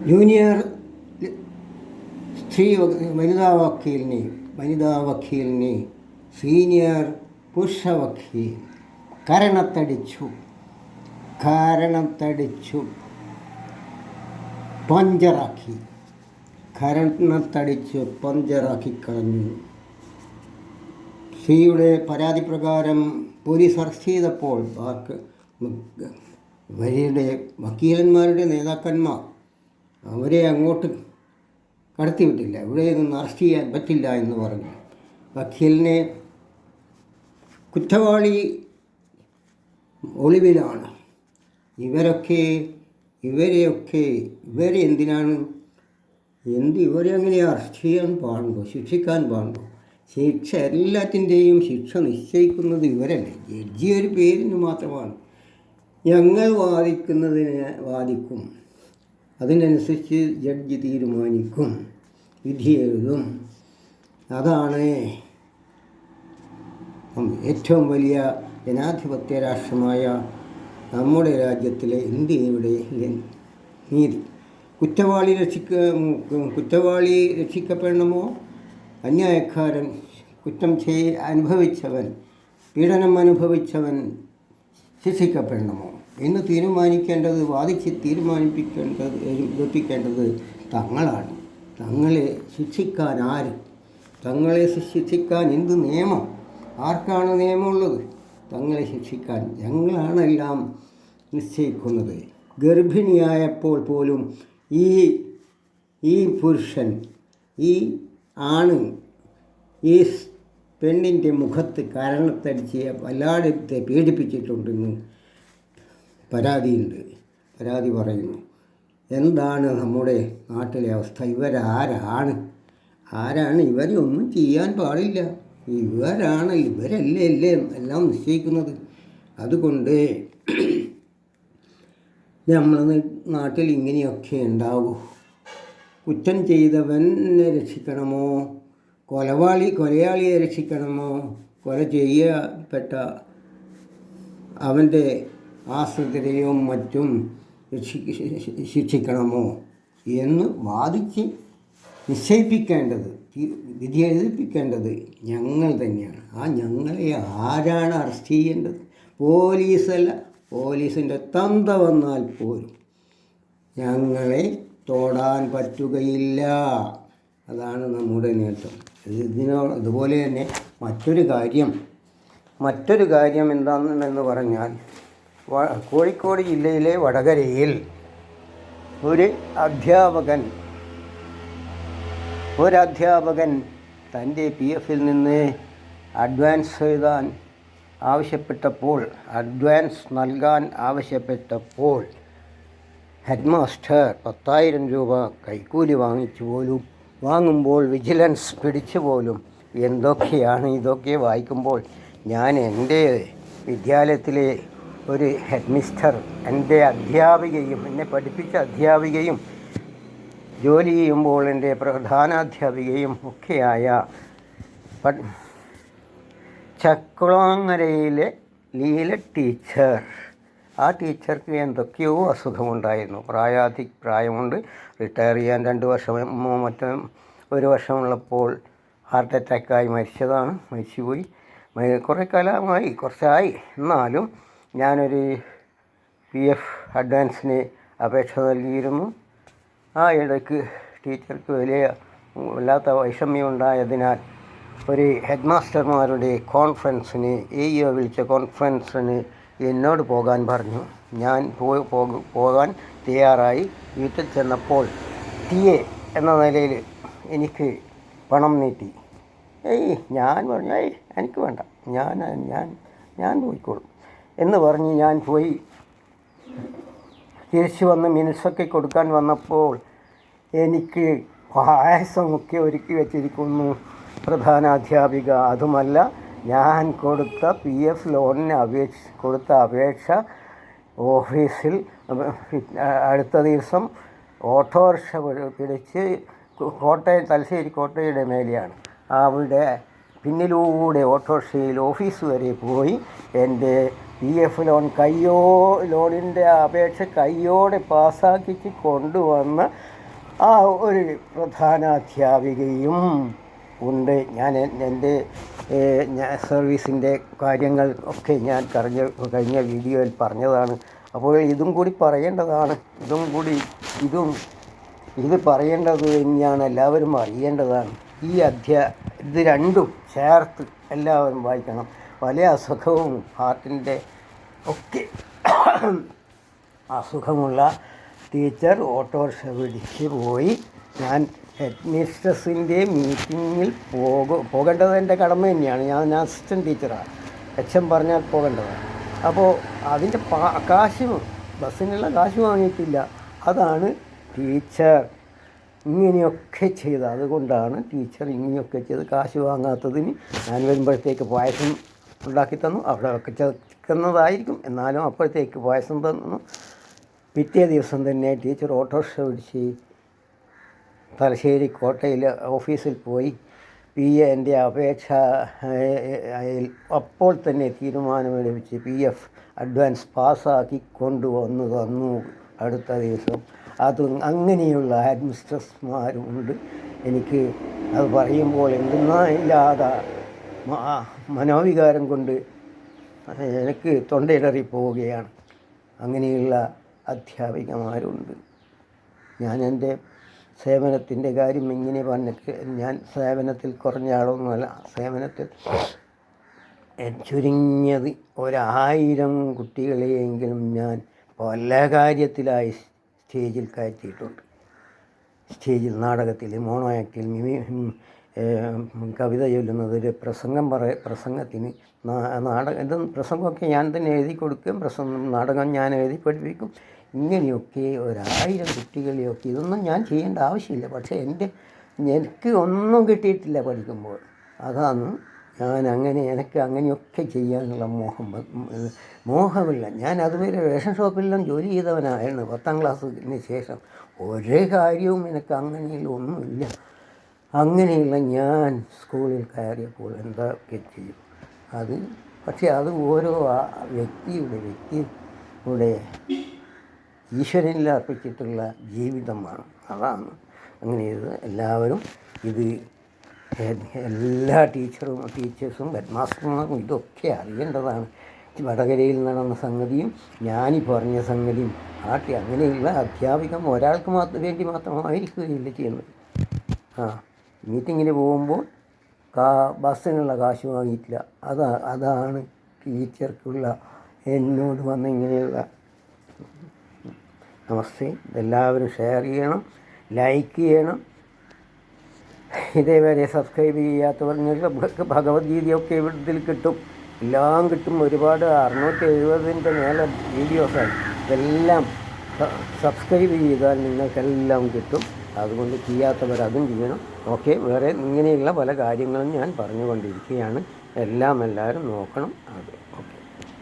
Junior സ്ത്രീ വനിതാ വക്കീലിനെ സീനിയർ പുരുഷ വക്കീൽ കാരണത്തടിച്ചു പഞ്ചറാക്കി കളഞ്ഞു. സ്ത്രീയുടെ പരാതി പ്രകാരം പോലീസ് അറസ്റ്റ് ചെയ്തപ്പോൾ ഇവരുടെ വക്കീലന്മാരുടെ നേതാക്കന്മാർ അവരെ അങ്ങോട്ട് കടത്തിവിട്ടില്ല. ഇവിടെ നിന്ന് അറസ്റ്റ് ചെയ്യാൻ പറ്റില്ല എന്ന് പറഞ്ഞു. വക്കീലിനെ കുറ്റവാളി ഒളിവിലാണ്. ഇവരെ എന്തിനാണ് ഇവരെ അങ്ങനെ അറസ്റ്റ് ചെയ്യാൻ പാടുണ്ടോ? ശിക്ഷിക്കാൻ പാടുണ്ടോ? ശിക്ഷ എല്ലാത്തിൻ്റെയും ശിക്ഷ നിശ്ചയിക്കുന്നത് ഇവരല്ലേ. ജഡ്ജി ഒരു പേരിന് മാത്രമാണ്. ഞങ്ങൾ വാദിക്കും, അതിനനുസരിച്ച് ജഡ്ജി തീരുമാനിക്കും, വിധി എഴുതും. അതാണ് ഏറ്റവും വലിയ ജനാധിപത്യ രാഷ്ട്രമായ നമ്മുടെ രാജ്യത്തിലെ ഇന്ത്യയുടെ നീതി. കുറ്റവാളി രക്ഷിക്കപ്പെടണമോ, അന്യായക്കാരൻ പീഡനം അനുഭവിച്ചവൻ ശിക്ഷിക്കപ്പെടണമോ എന്ന് തീരുമാനിക്കേണ്ടത് തങ്ങളാണ്. തങ്ങളെ ശിക്ഷിക്കാൻ ആര്? തങ്ങളെ ശിക്ഷിക്കാൻ എന്ത് നിയമം? ആർക്കാണ് നിയമമുള്ളത്? തങ്ങളെ ശിക്ഷിക്കാൻ ഞങ്ങളാണെല്ലാം നിശ്ചയിക്കുന്നത്. ഗർഭിണിയായപ്പോൾ പോലും ഈ പുരുഷൻ, ഈ ആണ് ഈ പെണ്ണിൻ്റെ മുഖത്ത് കാരണത്തടിച്ച് വല്ലാതെ പീഡിപ്പിച്ചിട്ടുണ്ടെന്ന് പരാതി പറയുന്നു. എന്താണ് നമ്മുടെ നാട്ടിലെ അവസ്ഥ? ഇവരാരാണ്? ഇവരെ ഒന്നും ചെയ്യാൻ പാടില്ല. ഇവരല്ലേ എല്ലാം നിശ്ചയിക്കുന്നത്. അതുകൊണ്ട് നമ്മളെ നാട്ടിൽ ഇങ്ങനെയൊക്കെ ഉണ്ടാവൂ. കുറ്റം ചെയ്തവനെ രക്ഷിക്കണമോ, കൊലയാളിയെ രക്ഷിക്കണമോ, കൊല ചെയ്യപ്പെട്ട അവൻ്റെ ആശ്രിതരെയും മറ്റും ശിക്ഷിക്കണമോ എന്ന് വാദിച്ച് നിശ്ചയിപ്പിക്കേണ്ടത്, വിധി എഴുതിപ്പിക്കേണ്ടത് ഞങ്ങൾ തന്നെയാണ്. ഞങ്ങളെ ആരാണ് അറസ്റ്റ് ചെയ്യേണ്ടത്? പോലീസല്ല. പോലീസിൻ്റെ തന്ത വന്നാൽ പോലും ഞങ്ങളെ തൊടാൻ പറ്റുകയില്ല. അതാണ് നമ്മുടെ നേട്ടം. ഇതുപോലെ തന്നെ മറ്റൊരു കാര്യം എന്താണെന്ന് പറഞ്ഞാൽ, കോഴിക്കോട് ജില്ലയിലെ വടകരയിൽ ഒരു അധ്യാപകൻ തൻ്റെ PF നിന്ന് അഡ്വാൻസ് നൽകാൻ ആവശ്യപ്പെട്ടപ്പോൾ ഹെഡ് മാസ്റ്റർ 10,000 രൂപ കൈക്കൂലി വാങ്ങുമ്പോൾ വിജിലൻസ് പിടിച്ചു പോലും. ഇതൊക്കെ വായിക്കുമ്പോൾ ഞാൻ എൻ്റെ വിദ്യാലയത്തിലെ ഒരു ഹെഡ് മിസ്റ്റർ, എൻ്റെ അധ്യാപികയും, എന്നെ പഠിപ്പിച്ച അധ്യാപികയും, ജോലി ചെയ്യുമ്പോൾ എൻ്റെ പ്രധാനാധ്യാപികയും ഒക്കെയായ ചക്കുളങ്ങരയിലെ ലീല ടീച്ചർ. ആ ടീച്ചർക്ക് എന്തൊക്കെയോ അസുഖമുണ്ടായിരുന്നു. പ്രായമുണ്ട്. റിട്ടയർ ചെയ്യാൻ 2 വർഷം ഒരു വർഷമുള്ളപ്പോൾ ഹാർട്ട് അറ്റാക്കായി മരിച്ചുപോയി. കുറച്ചായി. എന്നാലും ഞാനൊരു PF അഡ്വാൻസിന് അപേക്ഷ നൽകിയിരുന്നു. ആ ഇടയ്ക്ക് ടീച്ചർക്ക് വല്ലാത്ത വൈഷമ്യമുണ്ടായതിനാൽ ഒരു ഹെഡ് മാസ്റ്റർമാരുടെ കോൺഫറൻസിന്, വിളിച്ച കോൺഫറൻസിന് എന്നോട് പോകാൻ പറഞ്ഞു. ഞാൻ പോകാൻ തയ്യാറായി. വീട്ടിൽ ചെന്നപ്പോൾ TA എന്ന നിലയിൽ എനിക്ക് പണം നീട്ടി. ഞാൻ പറഞ്ഞു, എനിക്ക് വേണ്ട, ഞാൻ പോയിക്കോളും എന്ന് പറഞ്ഞ് ഞാൻ പോയി. തിരിച്ചു വന്ന് മിനിറ്റ്സൊക്കെ കൊടുക്കാൻ വന്നപ്പോൾ എനിക്ക് പായസമൊക്കെ ഒരുക്കി വെച്ചിരിക്കുന്നു പ്രധാനാധ്യാപിക. അതുമല്ല, ഞാൻ കൊടുത്ത PF ലോണിന് കൊടുത്ത അപേക്ഷ ഓഫീസിൽ അടുത്ത ദിവസം ഓട്ടോറിക്ഷ പിടിച്ച് തലശ്ശേരി കോട്ടയുടെ മേലെയാണ്, അവിടെ പിന്നിലൂടെ ഓട്ടോറിക്ഷയിൽ ഓഫീസ് വരെ പോയി എൻ്റെ PF ലോണിൻ്റെ അപേക്ഷ കയ്യോടെ പാസ്സാക്കിച്ച് കൊണ്ടുവന്ന ആ ഒരു പ്രധാന അധ്യാപികയും ഉണ്ട്. ഞാൻ എൻ്റെ സർവീസിൻ്റെ കാര്യങ്ങൾ ഒക്കെ ഞാൻ കഴിഞ്ഞ വീഡിയോയിൽ പറഞ്ഞതാണ്. അപ്പോൾ ഇതും കൂടി പറയേണ്ടതാണ്. ഇത് പറയേണ്ടത് തന്നെയാണ്, എല്ലാവരും അറിയേണ്ടതാണ്. ഇത് രണ്ടും ചേർത്ത് എല്ലാവരും വായിക്കണം. പല അസുഖവും ഹാർട്ടിൻ്റെ ഒക്കെ അസുഖമുള്ള ടീച്ചർ ഓട്ടോറിക്ഷ പിടിച്ച് പോയി. ഞാൻ ഹെഡ് മിസ്ട്രസിൻ്റെ മീറ്റിങ്ങിൽ പോകേണ്ടത് എൻ്റെ കടമ തന്നെയാണ്. ഞാൻ അസിസ്റ്റൻറ്റ് ടീച്ചറാണ്. എച്ച് പറഞ്ഞാൽ പോകേണ്ടതാണ്. അപ്പോൾ അതിൻ്റെ ബസ്സിനുള്ള കാശ് വാങ്ങിയിട്ടില്ല. അതാണ് ടീച്ചർ ഇങ്ങനെയൊക്കെ ചെയ്തത്. അതുകൊണ്ടാണ് ടീച്ചർ ഇങ്ങനെയൊക്കെ ചെയ്ത് കാശ് വാങ്ങാത്തതിന് ഞാൻ വരുമ്പോഴത്തേക്ക് പായസം ഉണ്ടാക്കി തന്നു. അവിടെ ഒക്കെ ചേർക്കുന്നതായിരിക്കും, എന്നാലും അപ്പോഴത്തേക്ക് പായസം തന്നു. പിറ്റേ ദിവസം തന്നെ ടീച്ചർ ഓട്ടോറിക്ഷ പിടിച്ച് തലശ്ശേരി കോട്ടയിൽ ഓഫീസിൽ പോയി എൻ്റെ അപേക്ഷ അപ്പോൾ തന്നെ തീരുമാനമെടുപ്പിച്ച് PF അഡ്വാൻസ് പാസ്സാക്കി കൊണ്ടുവന്നു തന്നു അടുത്ത ദിവസം. അങ്ങനെയുള്ള ഹെഡ്മിസ്ട്രസ്മാരുമുണ്ട്. എനിക്ക് അത് പറയുമ്പോൾ എന്തെന്നില്ലാതെ മനോവികാരം കൊണ്ട് എനിക്ക് തൊണ്ടയിടറി പോവുകയാണ്. അങ്ങനെയുള്ള അധ്യാപികമാരുണ്ട്. ഞാൻ എൻ്റെ സേവനത്തിൻ്റെ കാര്യം ഇങ്ങനെ പറഞ്ഞിട്ട്, ഞാൻ സേവനത്തിൽ കുറഞ്ഞ ആളൊന്നുമല്ല. സേവനത്തിൽ ചുരുങ്ങിയത് 1000 കുട്ടികളെയെങ്കിലും ഞാൻ പല കാര്യത്തിലായി സ്റ്റേജിൽ കയറ്റിയിട്ടുണ്ട്. സ്റ്റേജിൽ, നാടകത്തിൽ, മോണോ ആക്ടിൽ, കവിത ചൊല്ലുന്നതിൽ, പ്രസംഗത്തിന് പ്രസംഗമൊക്കെ ഞാൻ തന്നെ എഴുതി കൊടുക്കും. നാടകം ഞാൻ എഴുതി പഠിപ്പിക്കും. ഇങ്ങനെയൊക്കെ 1000 കുട്ടികളെയൊക്കെ ഇതൊന്നും ഞാൻ ചെയ്യേണ്ട ആവശ്യമില്ല. പക്ഷേ എനിക്ക് ഒന്നും കിട്ടിയിട്ടില്ല പഠിക്കുമ്പോൾ. അതാണ് എനിക്ക് അങ്ങനെയൊക്കെ ചെയ്യാനുള്ള മോഹമില്ല. ഞാൻ അതുവരെ റേഷൻ ഷോപ്പിലെല്ലാം ജോലി ചെയ്തവനായിരുന്നു 10ാം ക്ലാസ്സിന് ശേഷം. ഒരേ കാര്യവും എനിക്ക് അങ്ങനെയൊന്നുമില്ല. അങ്ങനെയുള്ള ഞാൻ സ്കൂളിൽ കയറിയപ്പോൾ എന്തൊക്കെ ചെയ്യും പക്ഷേ അത് ഓരോ വ്യക്തിയുടെ ഈശ്വരനിൽ അർപ്പിച്ചിട്ടുള്ള ജീവിതമാണ്. അതാണ് അങ്ങനെ എല്ലാവരും എല്ലാ ടീച്ചേഴ്സും ഹെഡ്മാസ്റ്റർമാർക്കും ഇതൊക്കെ അറിയേണ്ടതാണ്. വടകരയിൽ നടന്ന സംഗതിയും ഞാനീ പറഞ്ഞ സംഗതിയും അങ്ങനെയുള്ള അധ്യാപികം ഒരാൾക്ക് വേണ്ടി മാത്രമായിരിക്കുകയില്ല ചെയ്യുന്നത്. മീറ്റിങ്ങിന് പോകുമ്പോൾ ബസ്സിനുള്ള കാശ് വാങ്ങിയിട്ടില്ല. അതാണ് ടീച്ചർക്കുള്ള എന്നോട് വന്ന ഇങ്ങനെയുള്ള നമസ്തേ. ഇതെല്ലാവരും ഷെയർ ചെയ്യണം, ലൈക്ക് ചെയ്യണം. ഇതേവരെ സബ്സ്ക്രൈബ് ചെയ്യാത്തവർക്ക് ഭഗവത്ഗീതയൊക്കെ ഇതിൽ കിട്ടും, എല്ലാം കിട്ടും. ഒരുപാട് 670ൻ്റെ മേലെ വീഡിയോസാണ്. ഇതെല്ലാം സബ്സ്ക്രൈബ് ചെയ്താൽ നിങ്ങൾക്കെല്ലാം കിട്ടും. അതുകൊണ്ട് ചെയ്യാത്തവർ അതും ചെയ്യണം. ഓക്കെ, വേറെ ഇങ്ങനെയുള്ള പല കാര്യങ്ങളും ഞാൻ പറഞ്ഞുകൊണ്ടിരിക്കുകയാണ്. എല്ലാവരും നോക്കണം. അത്